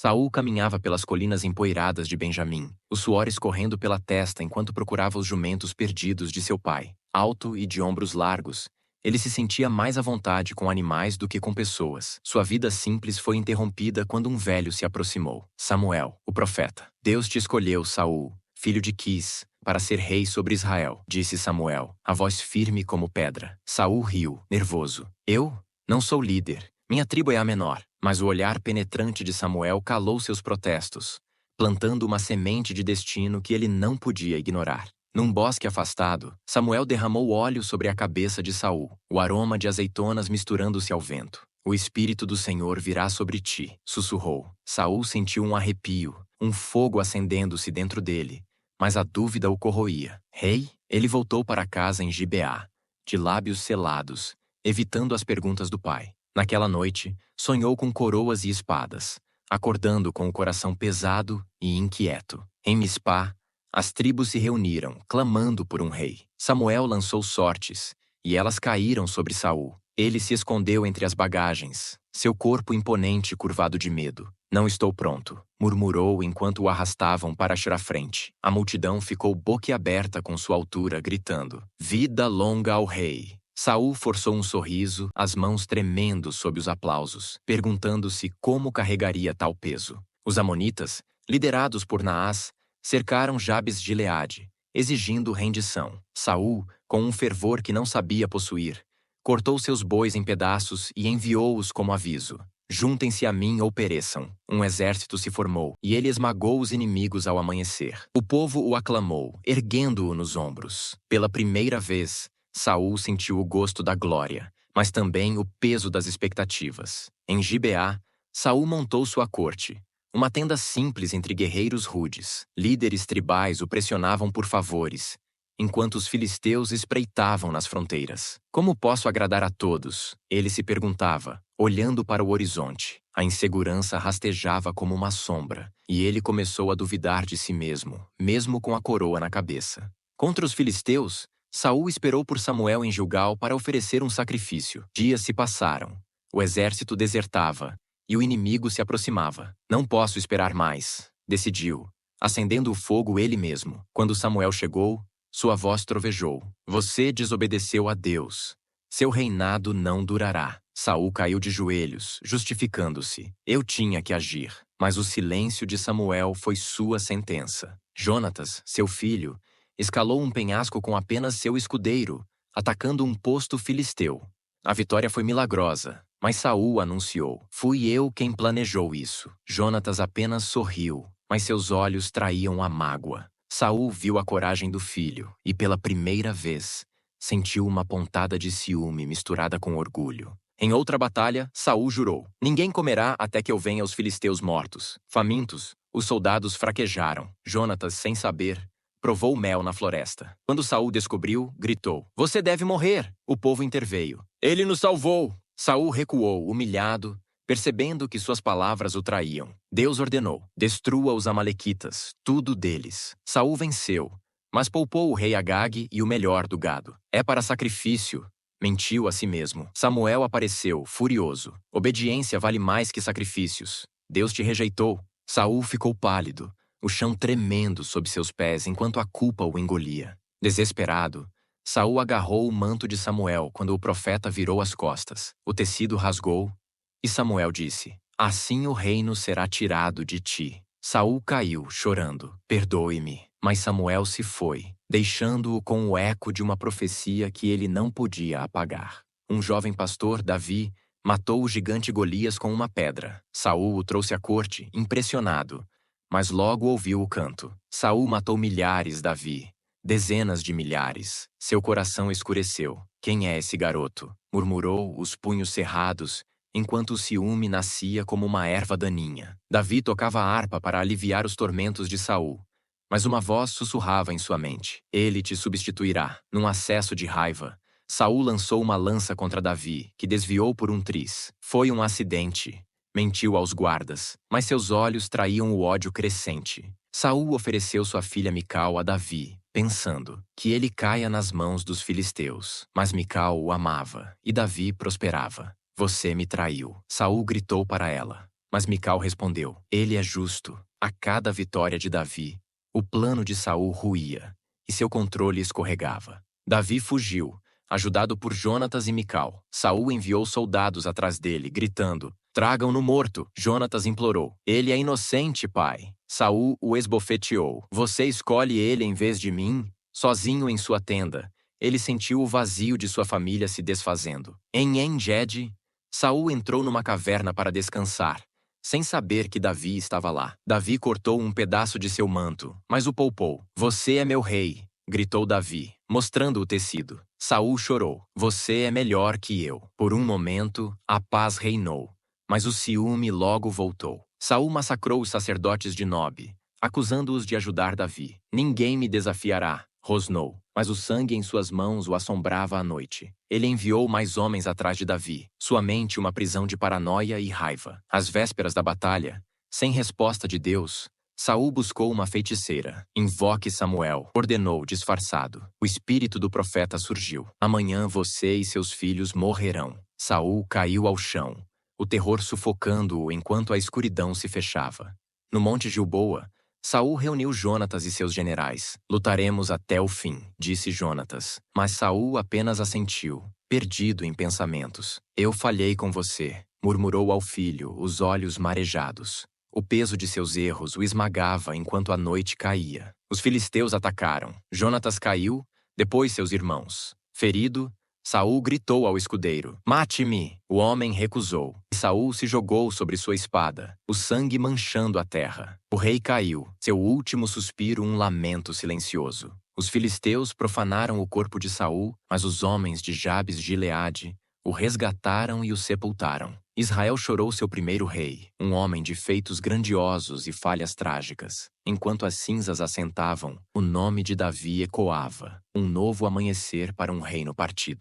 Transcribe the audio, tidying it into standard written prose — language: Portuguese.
Saul caminhava pelas colinas empoeiradas de Benjamim, o suor escorrendo pela testa enquanto procurava os jumentos perdidos de seu pai. Alto e de ombros largos, ele se sentia mais à vontade com animais do que com pessoas. Sua vida simples foi interrompida quando um velho se aproximou. Samuel, o profeta. Deus te escolheu, Saul, filho de Quis, para ser rei sobre Israel, disse Samuel, a voz firme como pedra. Saul riu, nervoso. Eu? Não sou líder. Minha tribo é a menor. Mas o olhar penetrante de Samuel calou seus protestos, plantando uma semente de destino que ele não podia ignorar. Num bosque afastado, Samuel derramou óleo sobre a cabeça de Saul, o aroma de azeitonas misturando-se ao vento. O Espírito do Senhor virá sobre ti, sussurrou. Saul sentiu um arrepio, um fogo acendendo-se dentro dele, mas a dúvida o corroía. Rei? Ele voltou para casa em Gibeá, de lábios selados, evitando as perguntas do pai. Naquela noite, sonhou com coroas e espadas, acordando com o coração pesado e inquieto. Em Mispá, as tribos se reuniram, clamando por um rei. Samuel lançou sortes, e elas caíram sobre Saul. Ele se escondeu entre as bagagens, seu corpo imponente curvado de medo. Não estou pronto, murmurou enquanto o arrastavam para a frente. A multidão ficou boquiaberta com sua altura, gritando: Vida longa ao rei! Saul forçou um sorriso, as mãos tremendo sob os aplausos, perguntando-se como carregaria tal peso. Os amonitas, liderados por Naás, cercaram Jabes de Gileade, exigindo rendição. Saul, com um fervor que não sabia possuir, cortou seus bois em pedaços e enviou-os como aviso. Juntem-se a mim ou pereçam. Um exército se formou, e ele esmagou os inimigos ao amanhecer. O povo o aclamou, erguendo-o nos ombros. Pela primeira vez, Saul sentiu o gosto da glória, mas também o peso das expectativas. Em Gibeá, Saul montou sua corte, uma tenda simples entre guerreiros rudes. Líderes tribais o pressionavam por favores, enquanto os filisteus espreitavam nas fronteiras. Como posso agradar a todos? Ele se perguntava, olhando para o horizonte. A insegurança rastejava como uma sombra, e ele começou a duvidar de si mesmo com a coroa na cabeça. Contra os filisteus, Saul esperou por Samuel em Gilgal para oferecer um sacrifício. Dias se passaram. O exército desertava, e o inimigo se aproximava. Não posso esperar mais, decidiu, acendendo o fogo ele mesmo. Quando Samuel chegou, sua voz trovejou. Você desobedeceu a Deus. Seu reinado não durará. Saul caiu de joelhos, justificando-se. Eu tinha que agir. Mas o silêncio de Samuel foi sua sentença. Jonatas, seu filho, escalou um penhasco com apenas seu escudeiro, atacando um posto filisteu. A vitória foi milagrosa, mas Saul anunciou: fui eu quem planejou isso. Jonatas apenas sorriu, mas seus olhos traíam a mágoa. Saul viu a coragem do filho e, pela primeira vez, sentiu uma pontada de ciúme misturada com orgulho. Em outra batalha, Saul jurou: ninguém comerá até que eu venha os filisteus mortos. Famintos, os soldados fraquejaram. Jonatas, sem saber, provou mel na floresta. Quando Saul descobriu, gritou: você deve morrer! O povo interveio. Ele nos salvou! Saul recuou, humilhado, percebendo que suas palavras o traíam. Deus ordenou: destrua os amalequitas, tudo deles. Saul venceu, mas poupou o rei Agag e o melhor do gado. É para sacrifício, mentiu a si mesmo. Samuel apareceu, furioso. Obediência vale mais que sacrifícios. Deus te rejeitou. Saul ficou pálido, o chão tremendo sob seus pés enquanto a culpa o engolia. Desesperado, Saul agarrou o manto de Samuel quando o profeta virou as costas. O tecido rasgou, e Samuel disse: assim o reino será tirado de ti. Saul caiu, chorando: perdoe-me. Mas Samuel se foi, deixando-o com o eco de uma profecia que ele não podia apagar. Um jovem pastor, Davi, matou o gigante Golias com uma pedra. Saul o trouxe à corte, impressionado, mas logo ouviu o canto. Saul matou milhares, Davi. Dezenas de milhares. Seu coração escureceu. Quem é esse garoto? Murmurou, os punhos cerrados, enquanto o ciúme nascia como uma erva daninha. Davi tocava a harpa para aliviar os tormentos de Saul, mas uma voz sussurrava em sua mente: ele te substituirá. Num acesso de raiva, Saul lançou uma lança contra Davi, que desviou por um triz. Foi um acidente, mentiu aos guardas, mas seus olhos traíam o ódio crescente. Saul ofereceu sua filha Mical a Davi, pensando: que ele caia nas mãos dos filisteus. Mas Mical o amava, e Davi prosperava. Você me traiu. Saul gritou para ela. Mas Mical respondeu: Ele é justo. A cada vitória de Davi, o plano de Saul ruía, e seu controle escorregava. Davi fugiu, ajudado por Jonatas e Mical. Saul enviou soldados atrás dele, gritando: Tragam-no morto! Jonatas implorou: Ele é inocente, pai. Saul o esbofeteou: Você escolhe ele em vez de mim? Sozinho em sua tenda, ele sentiu o vazio de sua família se desfazendo. Em En-Gedi, Saul entrou numa caverna para descansar, sem saber que Davi estava lá. Davi cortou um pedaço de seu manto, mas o poupou. Você é meu rei, gritou Davi, mostrando o tecido. Saul chorou. Você é melhor que eu. Por um momento, a paz reinou, mas o ciúme logo voltou. Saul massacrou os sacerdotes de Nob, acusando-os de ajudar Davi. Ninguém me desafiará, rosnou, mas o sangue em suas mãos o assombrava à noite. Ele enviou mais homens atrás de Davi, sua mente uma prisão de paranoia e raiva. Às vésperas da batalha, sem resposta de Deus, Saul buscou uma feiticeira. Invoque Samuel, ordenou disfarçado. O espírito do profeta surgiu. Amanhã você e seus filhos morrerão. Saul caiu ao chão, o terror sufocando-o enquanto a escuridão se fechava. No Monte Gilboa, Saul reuniu Jonatas e seus generais. Lutaremos até o fim, disse Jonatas. Mas Saul apenas assentiu, perdido em pensamentos. Eu falhei com você, murmurou ao filho, os olhos marejados. O peso de seus erros o esmagava enquanto a noite caía. Os filisteus atacaram. Jonatas caiu, depois seus irmãos. Ferido, Saul gritou ao escudeiro: Mate-me! O homem recusou. E Saul se jogou sobre sua espada, o sangue manchando a terra. O rei caiu, seu último suspiro um lamento silencioso. Os filisteus profanaram o corpo de Saul, mas os homens de Jabes de Gileade o resgataram e o sepultaram. Israel chorou seu primeiro rei, um homem de feitos grandiosos e falhas trágicas. Enquanto as cinzas assentavam, o nome de Davi ecoava, um novo amanhecer para um reino partido.